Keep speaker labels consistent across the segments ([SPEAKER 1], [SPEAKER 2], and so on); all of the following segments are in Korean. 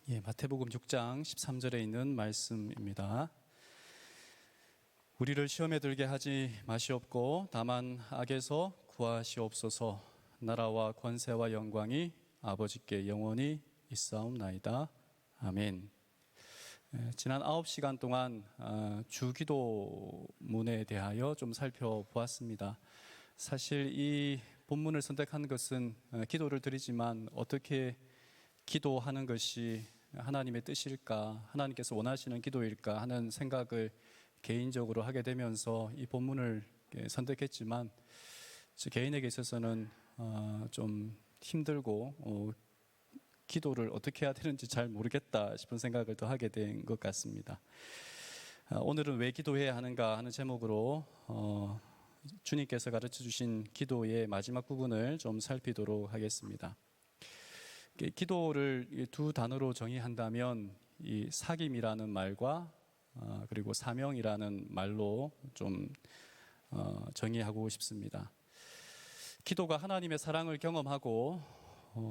[SPEAKER 1] 마태복음 6장 13절에 있는 말씀입니다. 우리를 시험에 들게 하지 마시옵고 다만 악에서 구하시옵소서. 나라와 권세와 영광이 아버지께 영원히 있사옵나이다. 아멘. 지난 9시간 동안 주기도문에 대하여 좀 살펴보았습니다. 사실 이 본문을 선택한 것은 기도를 드리지만 어떻게 기도하는 것이 하나님의 뜻일까, 하나님께서 원하시는 기도일까 하는 생각을 개인적으로 하게 되면서 이 본문을 선택했지만 제 개인에게 있어서는 좀 힘들고 기도를 어떻게 해야 되는지 잘 모르겠다 싶은 생각을 더 하게 된 것 같습니다. 오늘은 왜 기도해야 하는가 하는 제목으로 주님께서 가르쳐 주신 기도의 마지막 부분을 좀 살피도록 하겠습니다. 기도를 두 단어로 정의한다면 이 사귐이라는 말과 그리고 사명이라는 말로 좀 정의하고 싶습니다. 기도가 하나님의 사랑을 경험하고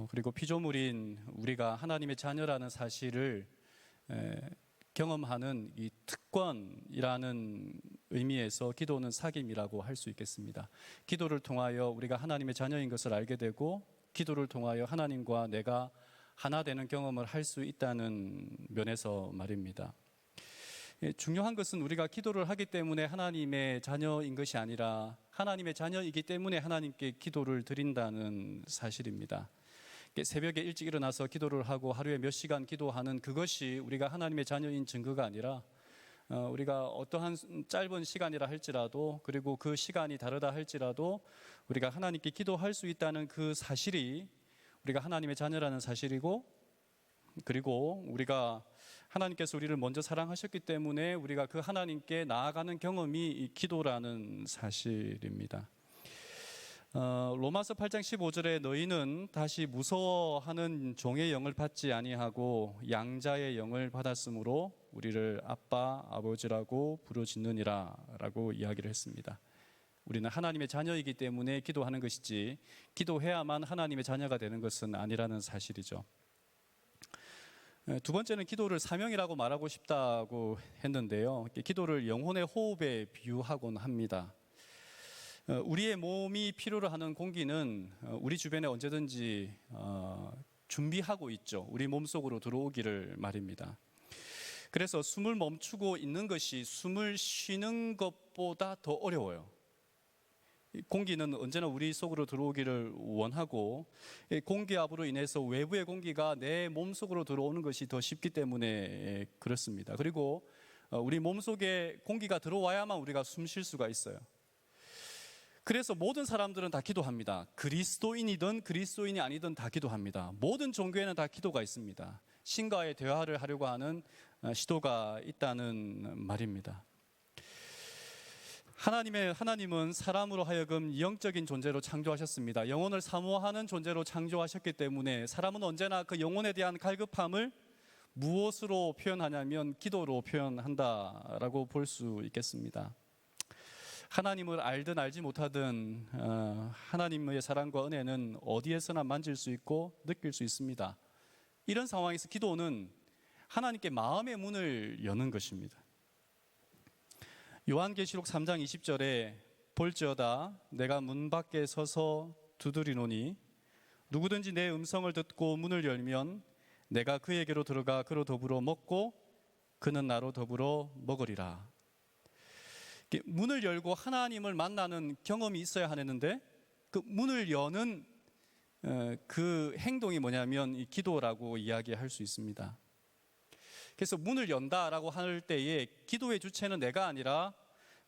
[SPEAKER 1] 그리고 피조물인 우리가 하나님의 자녀라는 사실을 경험하는 이 특권이라는 의미에서 기도는 사귐이라고 할 수 있겠습니다. 기도를 통하여 우리가 하나님의 자녀인 것을 알게 되고 기도를 통하여 하나님과 내가 하나 되는 경험을 할 수 있다는 면에서 말입니다. 중요한 것은 우리가 기도를 하기 때문에 하나님의 자녀인 것이 아니라 하나님의 자녀이기 때문에 하나님께 기도를 드린다는 사실입니다. 새벽에 일찍 일어나서 기도를 하고 하루에 몇 시간 기도하는 그것이 우리가 하나님의 자녀인 증거가 아니라 우리가 어떠한 짧은 시간이라 할지라도 그리고 그 시간이 다르다 할지라도 우리가 하나님께 기도할 수 있다는 그 사실이 우리가 하나님의 자녀라는 사실이고 그리고 우리가 하나님께서 우리를 먼저 사랑하셨기 때문에 우리가 그 하나님께 나아가는 경험이 이 기도라는 사실입니다. 로마서 8장 15절에 너희는 다시 무서워하는 종의 영을 받지 아니하고 양자의 영을 받았으므로 우리를 아빠 아버지라고 부르짖느니라 라고 이야기를 했습니다. 우리는 하나님의 자녀이기 때문에 기도하는 것이지 기도해야만 하나님의 자녀가 되는 것은 아니라는 사실이죠. 두 번째는 기도를 사명이라고 말하고 싶다고 했는데요, 기도를 영혼의 호흡에 비유하곤 합니다. 우리의 몸이 필요로 하는 공기는 우리 주변에 언제든지 준비하고 있죠. 우리 몸속으로 들어오기를 말입니다. 그래서 숨을 멈추고 있는 것이 숨을 쉬는 것보다 더 어려워요. 공기는 언제나 우리 속으로 들어오기를 원하고 공기압으로 인해서 외부의 공기가 내 몸속으로 들어오는 것이 더 쉽기 때문에 그렇습니다. 그리고 우리 몸속에 공기가 들어와야만 우리가 숨 쉴 수가 있어요. 그래서 모든 사람들은 다 기도합니다. 그리스도인이든 그리스도인이 아니든 다 기도합니다. 모든 종교에는 다 기도가 있습니다. 신과의 대화를 하려고 하는 시도가 있다는 말입니다. 하나님은 사람으로 하여금 영적인 존재로 창조하셨습니다. 영혼을 사모하는 존재로 창조하셨기 때문에 사람은 언제나 그 영혼에 대한 갈급함을 무엇으로 표현하냐면 기도로 표현한다라고 볼 수 있겠습니다. 하나님을 알든 알지 못하든 하나님의 사랑과 은혜는 어디에서나 만질 수 있고 느낄 수 있습니다. 이런 상황에서 기도는 하나님께 마음의 문을 여는 것입니다. 요한계시록 3장 20절에 볼지어다 내가 문 밖에 서서 두드리노니 누구든지 내 음성을 듣고 문을 열면 내가 그에게로 들어가 그로 더불어 먹고 그는 나로 더불어 먹으리라. 문을 열고 하나님을 만나는 경험이 있어야 하는데 그 문을 여는 그 행동이 뭐냐면 이 기도라고 이야기할 수 있습니다. 그래서 문을 연다라고 할 때에 기도의 주체는 내가 아니라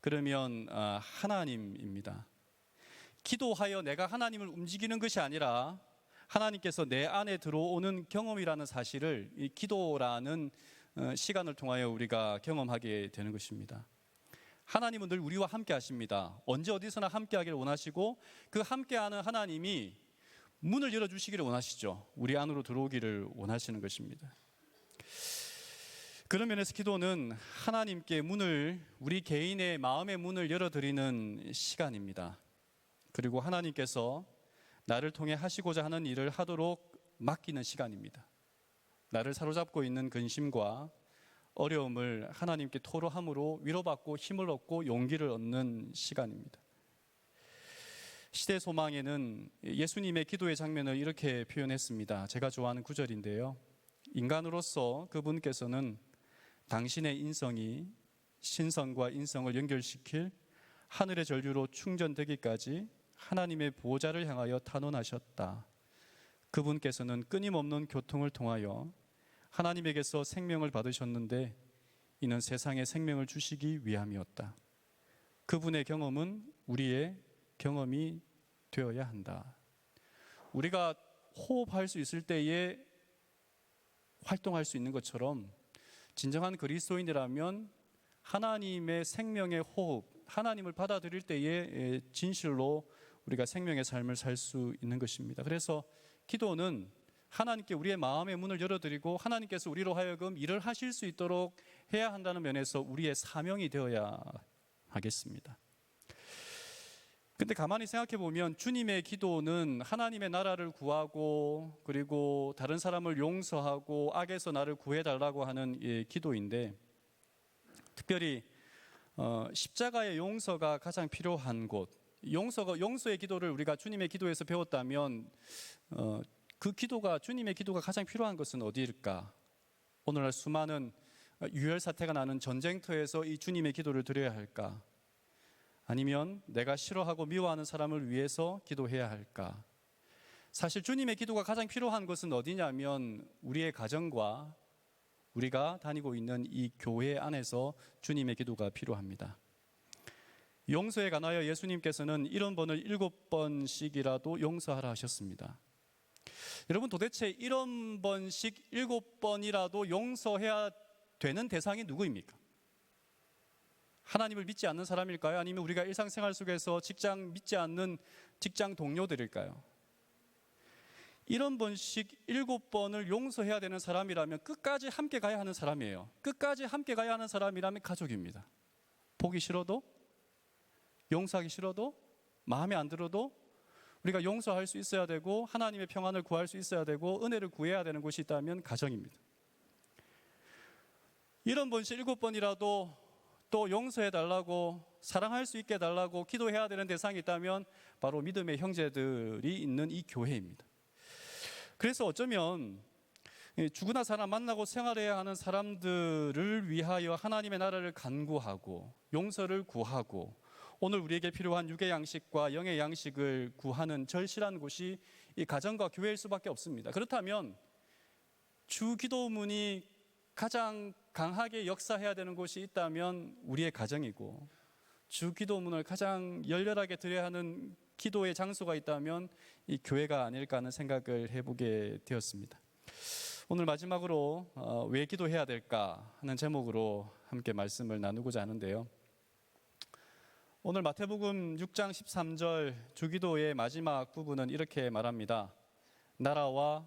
[SPEAKER 1] 그러면 하나님입니다. 기도하여 내가 하나님을 움직이는 것이 아니라 하나님께서 내 안에 들어오는 경험이라는 사실을 이 기도라는 시간을 통하여 우리가 경험하게 되는 것입니다. 하나님은 늘 우리와 함께 하십니다. 언제 어디서나 함께 하기를 원하시고 그 함께하는 하나님이 문을 열어주시기를 원하시죠. 우리 안으로 들어오기를 원하시는 것입니다. 그런 면에서 기도는 하나님께 우리 개인의 마음의 문을 열어드리는 시간입니다. 그리고 하나님께서 나를 통해 하시고자 하는 일을 하도록 맡기는 시간입니다. 나를 사로잡고 있는 근심과 어려움을 하나님께 토로함으로 위로받고 힘을 얻고 용기를 얻는 시간입니다. 시대 소망에는 예수님의 기도의 장면을 이렇게 표현했습니다. 제가 좋아하는 구절인데요. 인간으로서 그분께서는 당신의 인성이 신성과 인성을 연결시킬 하늘의 전류로 충전되기까지 하나님의 보호자를 향하여 탄원하셨다. 그분께서는 끊임없는 교통을 통하여 하나님에게서 생명을 받으셨는데 이는 세상에 생명을 주시기 위함이었다. 그분의 경험은 우리의 경험이 되어야 한다. 우리가 호흡할 수 있을 때에 활동할 수 있는 것처럼 진정한 그리스도인이라면 하나님의 생명의 호흡, 하나님을 받아들일 때에 진실로 우리가 생명의 삶을 살 수 있는 것입니다. 그래서 기도는 하나님께 우리의 마음의 문을 열어드리고 하나님께서 우리로 하여금 일을 하실 수 있도록 해야 한다는 면에서 우리의 사명이 되어야 하겠습니다. 근데 가만히 생각해 보면 주님의 기도는 하나님의 나라를 구하고 그리고 다른 사람을 용서하고 악에서 나를 구해달라고 하는 기도인데, 특별히 십자가의 용서가 가장 필요한 곳, 용서의 기도를 우리가 주님의 기도에서 배웠다면 그 기도가, 주님의 기도가 가장 필요한 것은 어디일까? 오늘날 수많은 유혈 사태가 나는 전쟁터에서 이 주님의 기도를 드려야 할까? 아니면 내가 싫어하고 미워하는 사람을 위해서 기도해야 할까? 사실 주님의 기도가 가장 필요한 것은 어디냐면 우리의 가정과 우리가 다니고 있는 이 교회 안에서 주님의 기도가 필요합니다. 용서에 관하여 예수님께서는 이런 번을 7번씩이라도 용서하라 하셨습니다. 여러분, 도대체 이런 번씩 7번이라도 용서해야 되는 대상이 누구입니까? 하나님을 믿지 않는 사람일까요? 아니면 우리가 일상생활 속에서 믿지 않는 직장 동료들일까요? 이런 번씩 7번을 용서해야 되는 사람이라면 끝까지 함께 가야 하는 사람이에요. 끝까지 함께 가야 하는 사람이라면 가족입니다. 보기 싫어도, 용서하기 싫어도, 마음에 안 들어도 우리가 용서할 수 있어야 되고 하나님의 평안을 구할 수 있어야 되고 은혜를 구해야 되는 곳이 있다면 가정입니다. 이런 번씩 7번이라도 또 용서해달라고, 사랑할 수 있게 해달라고 기도해야 되는 대상이 있다면 바로 믿음의 형제들이 있는 이 교회입니다. 그래서 어쩌면 죽으나 살아 만나고 생활해야 하는 사람들을 위하여 하나님의 나라를 간구하고 용서를 구하고 오늘 우리에게 필요한 육의 양식과 영의 양식을 구하는 절실한 곳이 이 가정과 교회일 수밖에 없습니다. 그렇다면 주 기도문이 가장 강하게 역사해야 되는 곳이 있다면 우리의 가정이고, 주 기도문을 가장 열렬하게 드려야 하는 기도의 장소가 있다면 이 교회가 아닐까 하는 생각을 해보게 되었습니다. 오늘 마지막으로 왜 기도해야 될까 하는 제목으로 함께 말씀을 나누고자 하는데요. 오늘 마태복음 6장 13절 주기도의 마지막 부분은 이렇게 말합니다. 나라와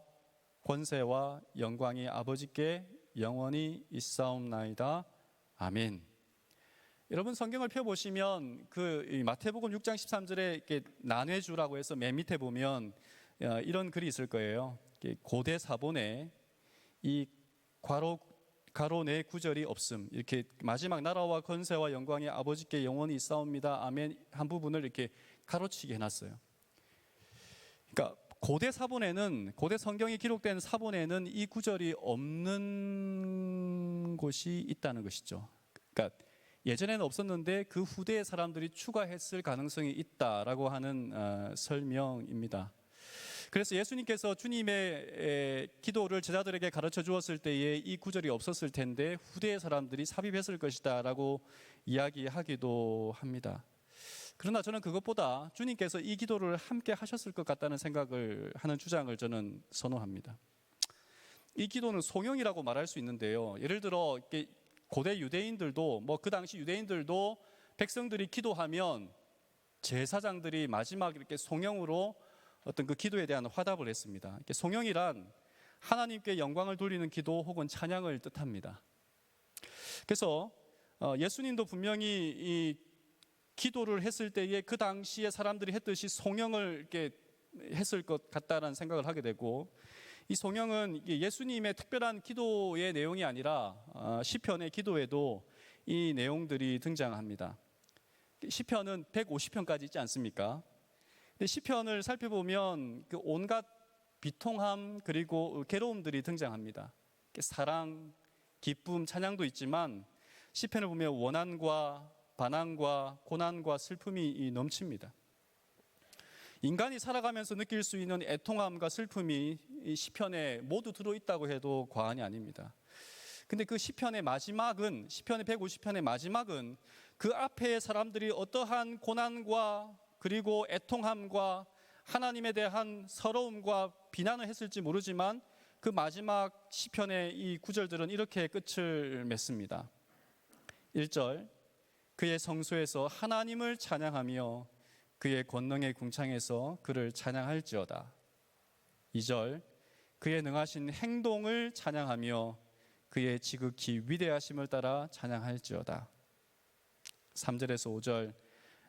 [SPEAKER 1] 권세와 영광이 아버지께 영원히 있사옵나이다. 아멘. 여러분, 성경을 펴보시면 그 마태복음 6장 13절에 이렇게 나뇌주라고 해서 맨 밑에 보면 이런 글이 있을 거예요. 고대 사본에 이 가로 내 구절이 없음, 이렇게 마지막 나라와 권세와 영광이 아버지께 영원히 있사옵니다. 아멘 한 부분을 이렇게 가로치게 해놨어요. 그러니까 고대 성경이 기록된 사본에는 이 구절이 없는 곳이 있다는 것이죠. 그러니까 예전에는 없었는데 그 후대의 사람들이 추가했을 가능성이 있다라고 하는 설명입니다. 그래서 예수님께서 주님의 기도를 제자들에게 가르쳐 주었을 때에 이 구절이 없었을 텐데 후대의 사람들이 삽입했을 것이다 라고 이야기하기도 합니다. 그러나 저는 그것보다 주님께서 이 기도를 함께 하셨을 것 같다는 생각을 하는 주장을 저는 선호합니다. 이 기도는 송영이라고 말할 수 있는데요. 예를 들어 고대 유대인들도 그 당시 유대인들도 백성들이 기도하면 제사장들이 마지막 이렇게 송영으로 어떤 그 기도에 대한 화답을 했습니다. 송영이란 하나님께 영광을 돌리는 기도 혹은 찬양을 뜻합니다. 그래서 예수님도 분명히 이 기도를 했을 때에 그 당시에 사람들이 했듯이 송영을 이렇게 했을 것 같다라는 생각을 하게 되고, 이 성경은 예수님의 특별한 기도의 내용이 아니라 시편의 기도에도 이 내용들이 등장합니다. 시편은 150편까지 있지 않습니까? 근데 시편을 살펴보면 그 온갖 비통함 그리고 괴로움들이 등장합니다. 사랑, 기쁨, 찬양도 있지만 시편을 보면 원한과 반항과 고난과 슬픔이 넘칩니다. 인간이 살아가면서 느낄 수 있는 애통함과 슬픔이 이 시편에 모두 들어있다고 해도 과언이 아닙니다. 근데 그 시편의 마지막은, 시편의 150편의 마지막은 그 앞에 사람들이 어떠한 고난과 그리고 애통함과 하나님에 대한 서러움과 비난을 했을지 모르지만 그 마지막 시편의 이 구절들은 이렇게 끝을 맺습니다. 1절, 그의 성소에서 하나님을 찬양하며 그의 권능의 궁창에서 그를 찬양할지어다. 2절, 그의 능하신 행동을 찬양하며 그의 지극히 위대하심을 따라 찬양할지어다. 3절에서 5절,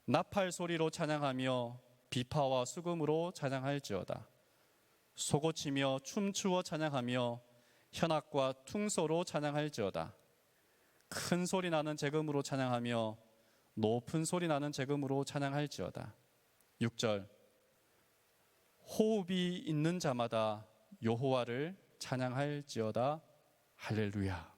[SPEAKER 1] 나팔 소리로 찬양하며 비파와 수금으로 찬양할지어다. 소고치며 춤추어 찬양하며 현악과 퉁소로 찬양할지어다. 큰 소리 나는 재금으로 찬양하며 높은 소리 나는 재금으로 찬양할지어다. 6절, 호흡이 있는 자마다 여호와를 찬양할지어다. 할렐루야.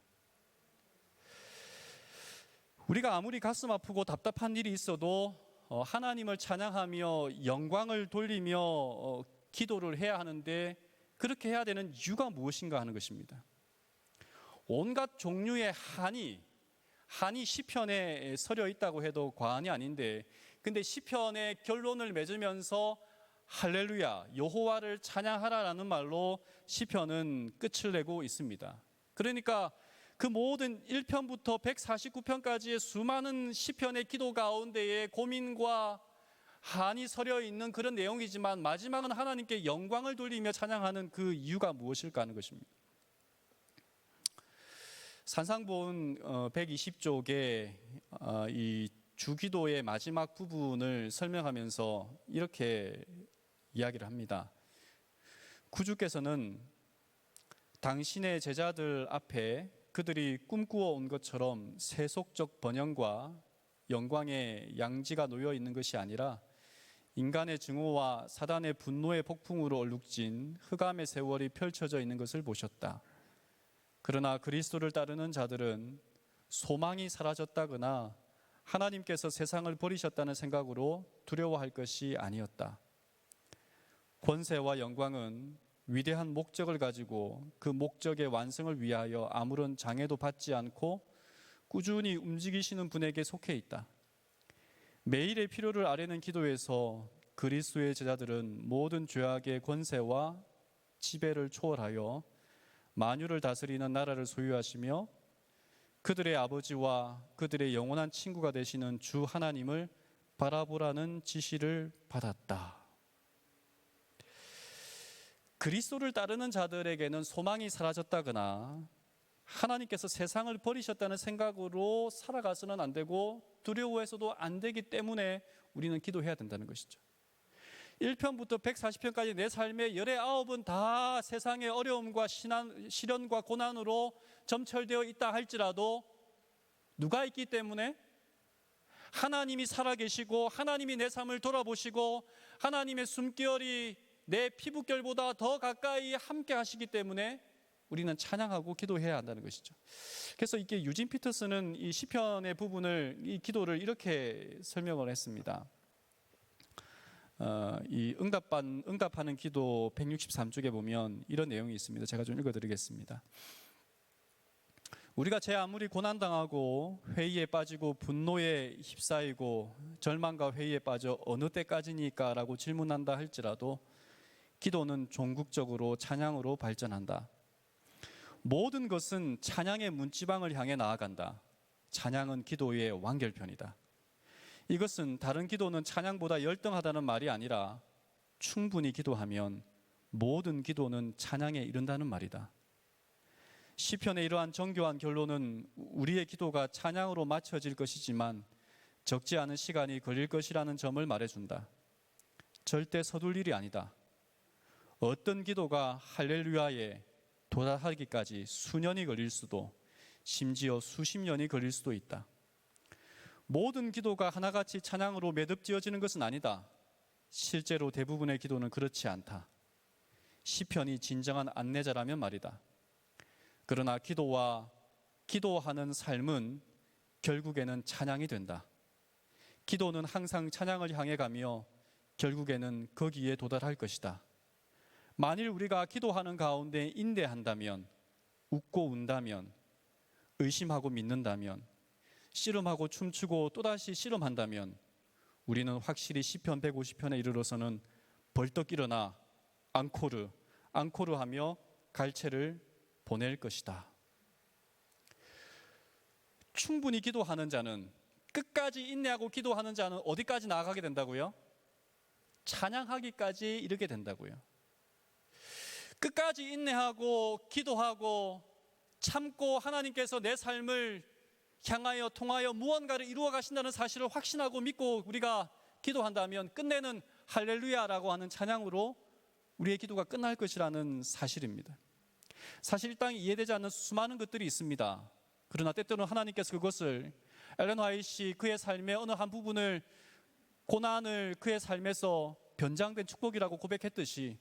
[SPEAKER 1] 우리가 아무리 가슴 아프고 답답한 일이 있어도 하나님을 찬양하며 영광을 돌리며 기도를 해야 하는데 그렇게 해야 되는 이유가 무엇인가 하는 것입니다. 온갖 종류의 한이 시편에 서려 있다고 해도 과언이 아닌데, 근데 시편의 결론을 맺으면서 할렐루야, 여호와를 찬양하라라는 말로 시편은 끝을 내고 있습니다. 그러니까 그 모든 1편부터 149편까지의 수많은 시편의 기도 가운데에 고민과 한이 서려 있는 그런 내용이지만 마지막은 하나님께 영광을 돌리며 찬양하는 그 이유가 무엇일까 하는 것입니다. 산상본 120쪽에 이 주기도의 마지막 부분을 설명하면서 이렇게 이야기를 합니다. 구주께서는 당신의 제자들 앞에 그들이 꿈꾸어 온 것처럼 세속적 번영과 영광의 양지가 놓여 있는 것이 아니라 인간의 증오와 사단의 분노의 폭풍으로 얼룩진 흑암의 세월이 펼쳐져 있는 것을 보셨다. 그러나 그리스도를 따르는 자들은 소망이 사라졌다거나 하나님께서 세상을 버리셨다는 생각으로 두려워할 것이 아니었다. 권세와 영광은 위대한 목적을 가지고 그 목적의 완성을 위하여 아무런 장애도 받지 않고 꾸준히 움직이시는 분에게 속해 있다. 매일의 필요를 아뢰는 기도에서 그리스도의 제자들은 모든 죄악의 권세와 지배를 초월하여 만유를 다스리는 나라를 소유하시며 그들의 아버지와 그들의 영원한 친구가 되시는 주 하나님을 바라보라는 지시를 받았다. 그리스도를 따르는 자들에게는 소망이 사라졌다거나 하나님께서 세상을 버리셨다는 생각으로 살아가서는 안 되고 두려워해서도 안 되기 때문에 우리는 기도해야 된다는 것이죠. 1편부터 140편까지 내 삶의 19은 다 세상의 어려움과 시련과 고난으로 점철되어 있다 할지라도 누가 있기 때문에? 하나님이 살아계시고 하나님이 내 삶을 돌아보시고 하나님의 숨결이 내 피부결보다 더 가까이 함께 하시기 때문에 우리는 찬양하고 기도해야 한다는 것이죠. 그래서 이게 유진 피터스는 이 시편의 부분을, 이 기도를 이렇게 설명을 했습니다. 이 응답하는 기도 163쪽에 보면 이런 내용이 있습니다. 제가 좀 읽어드리겠습니다. 우리가 제 아무리 고난당하고 회의에 빠지고 분노에 휩싸이고 절망과 회의에 빠져 어느 때까지니까 라고 질문한다 할지라도 기도는 종국적으로 찬양으로 발전한다. 모든 것은 찬양의 문지방을 향해 나아간다. 찬양은 기도의 완결편이다. 이것은 다른 기도는 찬양보다 열등하다는 말이 아니라 충분히 기도하면 모든 기도는 찬양에 이른다는 말이다. 시편의 이러한 정교한 결론은 우리의 기도가 찬양으로 맞춰질 것이지만 적지 않은 시간이 걸릴 것이라는 점을 말해준다. 절대 서둘 일이 아니다. 어떤 기도가 할렐루야에 도달하기까지 수년이 걸릴 수도, 심지어 수십 년이 걸릴 수도 있다. 모든 기도가 하나같이 찬양으로 매듭지어지는 것은 아니다. 실제로 대부분의 기도는 그렇지 않다. 시편이 진정한 안내자라면 말이다. 그러나 기도하는 삶은 결국에는 찬양이 된다. 기도는 항상 찬양을 향해 가며 결국에는 거기에 도달할 것이다. 만일 우리가 기도하는 가운데 인내한다면, 웃고 운다면, 의심하고 믿는다면, 씨름하고 춤추고 또다시 씨름한다면 우리는 확실히 시편 150편에 이르러서는 벌떡 일어나 앙코르 하며 갈채를 보낼 것이다. 충분히 기도하는 자는, 끝까지 인내하고 기도하는 자는 어디까지 나아가게 된다고요? 찬양하기까지 이르게 된다고요. 끝까지 인내하고 기도하고 참고 하나님께서 내 삶을 향하여 통하여 무언가를 이루어 가신다는 사실을 확신하고 믿고 우리가 기도한다면 끝내는 할렐루야라고 하는 찬양으로 우리의 기도가 끝날 것이라는 사실입니다. 사실 이 땅에 이해되지 않는 수많은 것들이 있습니다. 그러나 때때로는 하나님께서 그것을 엘렌 화이트 그의 삶의 어느 한 부분을, 고난을 그의 삶에서 변장된 축복이라고 고백했듯이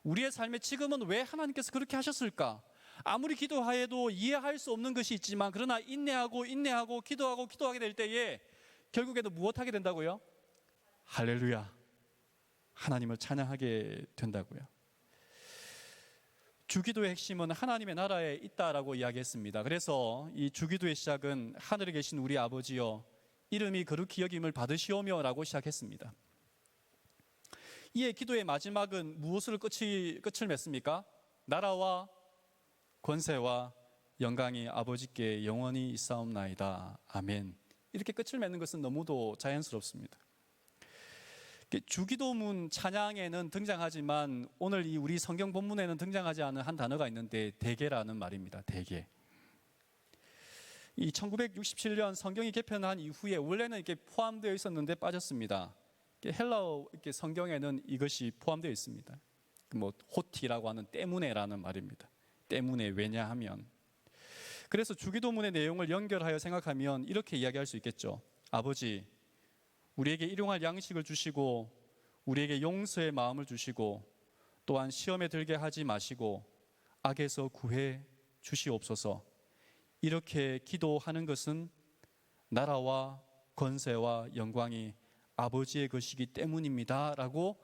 [SPEAKER 1] 우리의 삶에 지금은 왜 하나님께서 그렇게 하셨을까? 아무리 기도하여도 이해할 수 없는 것이 있지만, 그러나 인내하고 기도하게 될 때에 결국에는 무엇하게 된다고요? 할렐루야, 하나님을 찬양하게 된다고요. 주기도의 핵심은 하나님의 나라에 있다라고 이야기했습니다. 그래서 이 주기도의 시작은 하늘에 계신 우리 아버지여 이름이 거룩히 여김을 받으시오며 라고 시작했습니다. 이에 기도의 마지막은 무엇으로 끝을 맺습니까? 나라와 권세와 영광이 아버지께 영원히 있사옵나이다. 아멘. 이렇게 끝을 맺는 것은 너무도 자연스럽습니다. 주기도문 찬양에는 등장하지만 오늘 이 우리 성경 본문에는 등장하지 않은 한 단어가 있는데 대개라는 말입니다. 대개. 이 1967년 성경이 개편한 이후에 원래는 이렇게 포함되어 있었는데 빠졌습니다. 헬라어 성경에는 이것이 포함되어 있습니다. 호티라고 하는 때문에라는 말입니다. 때문에, 왜냐하면. 그래서 주기도문의 내용을 연결하여 생각하면 이렇게 이야기할 수 있겠죠. 아버지, 우리에게 일용할 양식을 주시고 우리에게 용서의 마음을 주시고 또한 시험에 들게 하지 마시고 악에서 구해 주시옵소서. 이렇게 기도하는 것은 나라와 권세와 영광이 아버지의 것이기 때문입니다 라고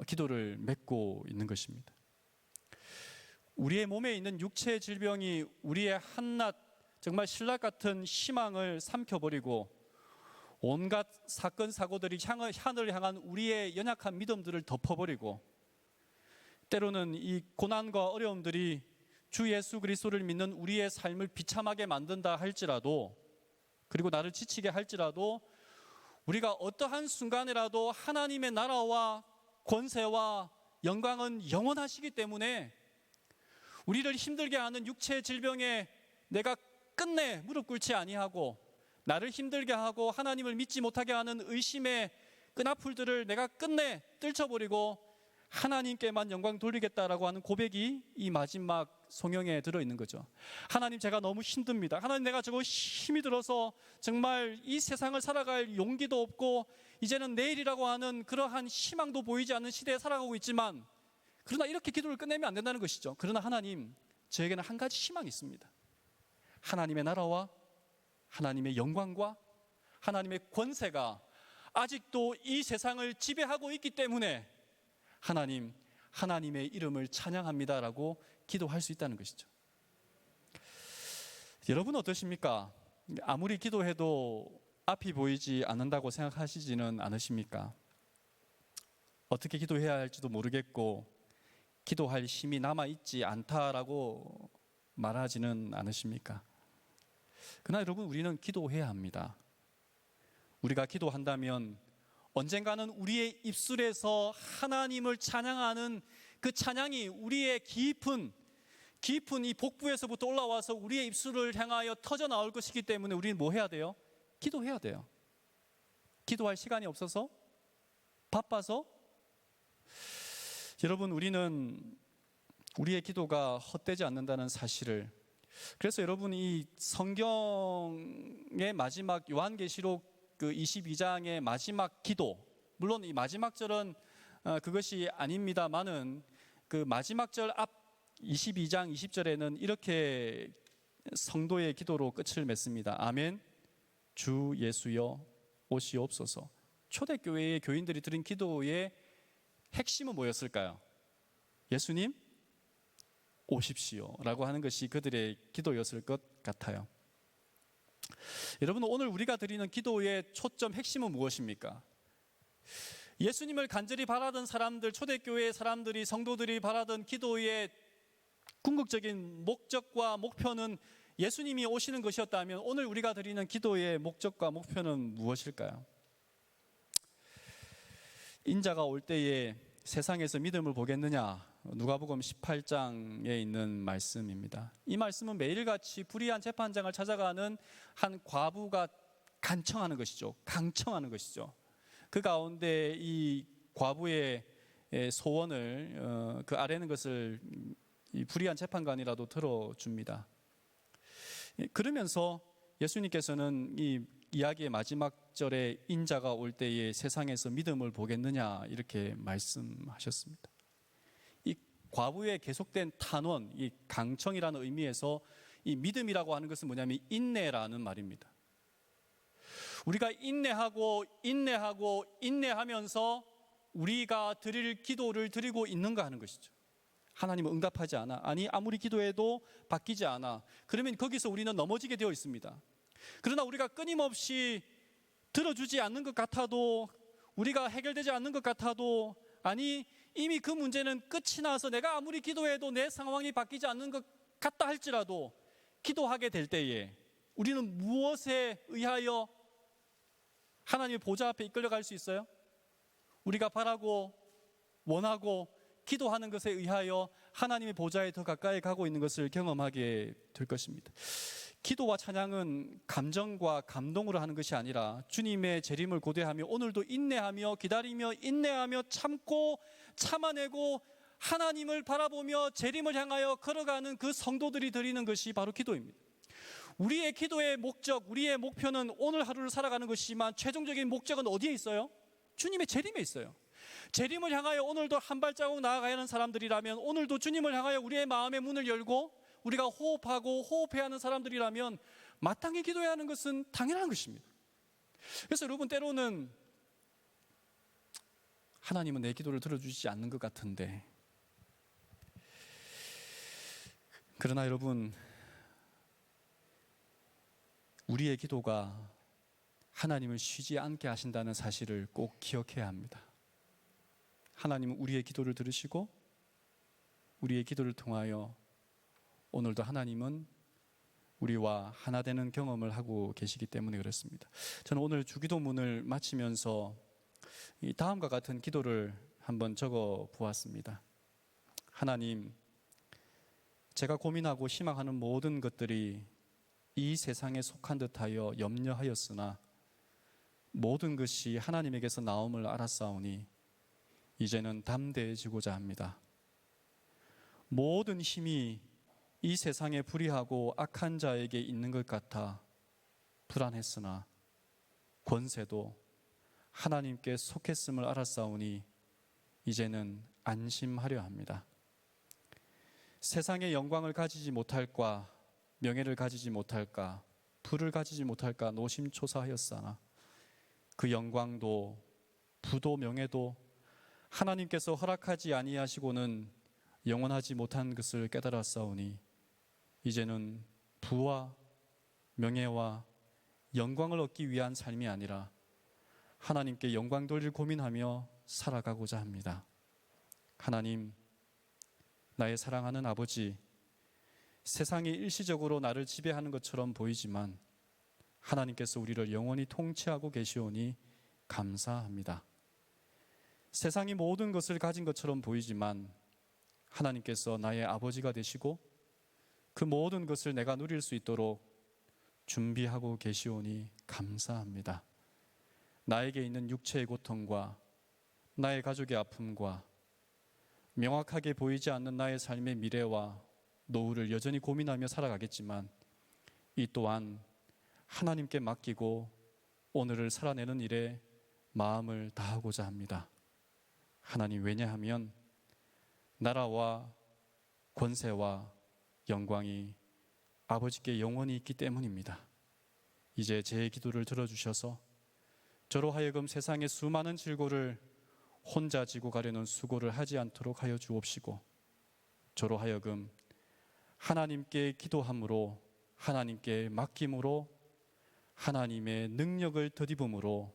[SPEAKER 1] 기도를 맺고 있는 것입니다. 우리의 몸에 있는 육체의 질병이 우리의 한낱 정말 신락 같은 희망을 삼켜버리고 온갖 사건 사고들이 하늘을 향한 우리의 연약한 믿음들을 덮어버리고, 때로는 이 고난과 어려움들이 주 예수 그리스도를 믿는 우리의 삶을 비참하게 만든다 할지라도, 그리고 나를 지치게 할지라도, 우리가 어떠한 순간이라도 하나님의 나라와 권세와 영광은 영원하시기 때문에 우리를 힘들게 하는 육체의 질병에 내가 끝내 무릎 꿇지 아니하고, 나를 힘들게 하고 하나님을 믿지 못하게 하는 의심의 끈아풀들을 내가 끝내 떨쳐버리고 하나님께만 영광 돌리겠다라고 하는 고백이 이 마지막 성경에 들어있는 거죠. 하나님, 제가 너무 힘듭니다. 하나님, 내가 저거 힘이 들어서 정말 이 세상을 살아갈 용기도 없고 이제는 내일이라고 하는 그러한 희망도 보이지 않는 시대에 살아가고 있지만, 그러나 이렇게 기도를 끝내면 안 된다는 것이죠. 그러나 하나님, 저에게는 한 가지 희망이 있습니다. 하나님의 나라와 하나님의 영광과 하나님의 권세가 아직도 이 세상을 지배하고 있기 때문에 하나님, 하나님의 이름을 찬양합니다라고 기도할 수 있다는 것이죠. 여러분 어떠십니까? 아무리 기도해도 앞이 보이지 않는다고 생각하시지는 않으십니까? 어떻게 기도해야 할지도 모르겠고 기도할 힘이 남아있지 않다라고 말하지는 않으십니까? 그러나 여러분, 우리는 기도해야 합니다. 우리가 기도한다면 언젠가는 우리의 입술에서 하나님을 찬양하는 그 찬양이 우리의 깊은 이 복부에서부터 올라와서 우리의 입술을 향하여 터져 나올 것이기 때문에 우리는 뭐 해야 돼요? 기도해야 돼요. 기도할 시간이 없어서? 바빠서? 여러분, 우리의 기도가 헛되지 않는다는 사실을, 그래서 여러분, 이 성경의 마지막 요한계시록 그 22장의 마지막 기도, 물론 이 마지막 절은 그것이 아닙니다만은 그 마지막 절 앞 22장 20절에는 이렇게 성도의 기도로 끝을 맺습니다. 아멘. 주 예수여 오시옵소서. 초대교회의 교인들이 드린 기도의 핵심은 뭐였을까요? 예수님 오십시오 라고 하는 것이 그들의 기도였을 것 같아요. 여러분, 오늘 우리가 드리는 기도의 초점 핵심은 무엇입니까? 예수님을 간절히 바라던 사람들, 초대교회의 사람들이, 성도들이 바라던 기도의 궁극적인 목적과 목표는 예수님이 오시는 것이었다면 오늘 우리가 드리는 기도의 목적과 목표는 무엇일까요? 인자가 올 때에 세상에서 믿음을 보겠느냐, 누가복음 18장에 있는 말씀입니다. 이 말씀은 매일같이 불의한 재판장을 찾아가는 한 과부가 간청하는 것이죠. 강청하는 것이죠. 그 가운데 이 과부의 소원을 그 아뢰는 것을 이 불의한 재판관이라도 들어줍니다. 그러면서 예수님께서는 이 이야기의 마지막 절에 인자가 올 때에 세상에서 믿음을 보겠느냐 이렇게 말씀하셨습니다. 이 과부의 계속된 탄원, 이 강청이라는 의미에서 이 믿음이라고 하는 것은 뭐냐면 인내라는 말입니다. 우리가 인내하면서 우리가 드릴 기도를 드리고 있는가 하는 것이죠. 하나님은 응답하지 않아. 아니, 아무리 기도해도 바뀌지 않아. 그러면 거기서 우리는 넘어지게 되어 있습니다. 그러나 우리가 끊임없이 들어주지 않는 것 같아도, 우리가 해결되지 않는 것 같아도, 아니 이미 그 문제는 끝이 나서 내가 아무리 기도해도 내 상황이 바뀌지 않는 것 같다 할지라도 기도하게 될 때에 우리는 무엇에 의하여 하나님의 보좌 앞에 이끌려갈 수 있어요? 우리가 바라고 원하고 기도하는 것에 의하여 하나님의 보좌에 더 가까이 가고 있는 것을 경험하게 될 것입니다. 기도와 찬양은 감정과 감동으로 하는 것이 아니라 주님의 재림을 고대하며 오늘도 인내하며 기다리며 인내하며 참고 참아내고 하나님을 바라보며 재림을 향하여 걸어가는 그 성도들이 드리는 것이 바로 기도입니다. 우리의 기도의 목적, 우리의 목표는 오늘 하루를 살아가는 것이지만 최종적인 목적은 어디에 있어요? 주님의 재림에 있어요. 재림을 향하여 오늘도 한 발자국 나아가야 하는 사람들이라면, 오늘도 주님을 향하여 우리의 마음의 문을 열고 우리가 호흡하고 호흡해야 하는 사람들이라면 마땅히 기도해야 하는 것은 당연한 것입니다. 그래서 여러분, 때로는 하나님은 내 기도를 들어주시지 않는 것 같은데, 그러나 여러분, 우리의 기도가 하나님을 쉬지 않게 하신다는 사실을 꼭 기억해야 합니다. 하나님은 우리의 기도를 들으시고 우리의 기도를 통하여 오늘도 하나님은 우리와 하나 되는 경험을 하고 계시기 때문에 그렇습니다. 저는 오늘 주기도문을 마치면서 이 다음과 같은 기도를 한번 적어 보았습니다. 하나님, 제가 고민하고 희망하는 모든 것들이 이 세상에 속한 듯하여 염려하였으나 모든 것이 하나님에게서 나옴을 알았사오니 이제는 담대해지고자 합니다. 모든 힘이 이 세상에 불의하고 악한 자에게 있는 것 같아 불안했으나 권세도 하나님께 속했음을 알았사오니 이제는 안심하려 합니다. 세상의 영광을 가지지 못할까, 명예를 가지지 못할까, 부를 가지지 못할까 노심초사하였사나 그 영광도 부도 명예도 하나님께서 허락하지 아니하시고는 영원하지 못한 것을 깨달았사오니 이제는 부와 명예와 영광을 얻기 위한 삶이 아니라 하나님께 영광 돌릴 고민하며 살아가고자 합니다. 하나님, 나의 사랑하는 아버지, 세상이 일시적으로 나를 지배하는 것처럼 보이지만 하나님께서 우리를 영원히 통치하고 계시오니 감사합니다. 세상이 모든 것을 가진 것처럼 보이지만 하나님께서 나의 아버지가 되시고 그 모든 것을 내가 누릴 수 있도록 준비하고 계시오니 감사합니다. 나에게 있는 육체의 고통과 나의 가족의 아픔과 명확하게 보이지 않는 나의 삶의 미래와 노후를 여전히 고민하며 살아가겠지만 이 또한 하나님께 맡기고 오늘을 살아내는 일에 마음을 다하고자 합니다. 하나님, 왜냐하면 나라와 권세와 영광이 아버지께 영원히 있기 때문입니다. 이제 제 기도를 들어주셔서 저로 하여금 세상의 수많은 질고를 혼자 지고 가려는 수고를 하지 않도록 하여 주옵시고, 저로 하여금 하나님께 기도함으로, 하나님께 맡김으로, 하나님의 능력을 덧입음으로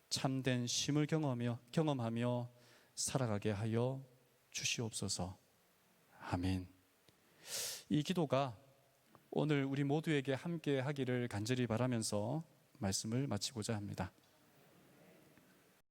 [SPEAKER 1] 참된 쉼을 경험하며 살아가게 하여 주시옵소서. 아멘. 이 기도가 오늘 우리 모두에게 함께 하기를 간절히 바라면서 말씀을 마치고자 합니다.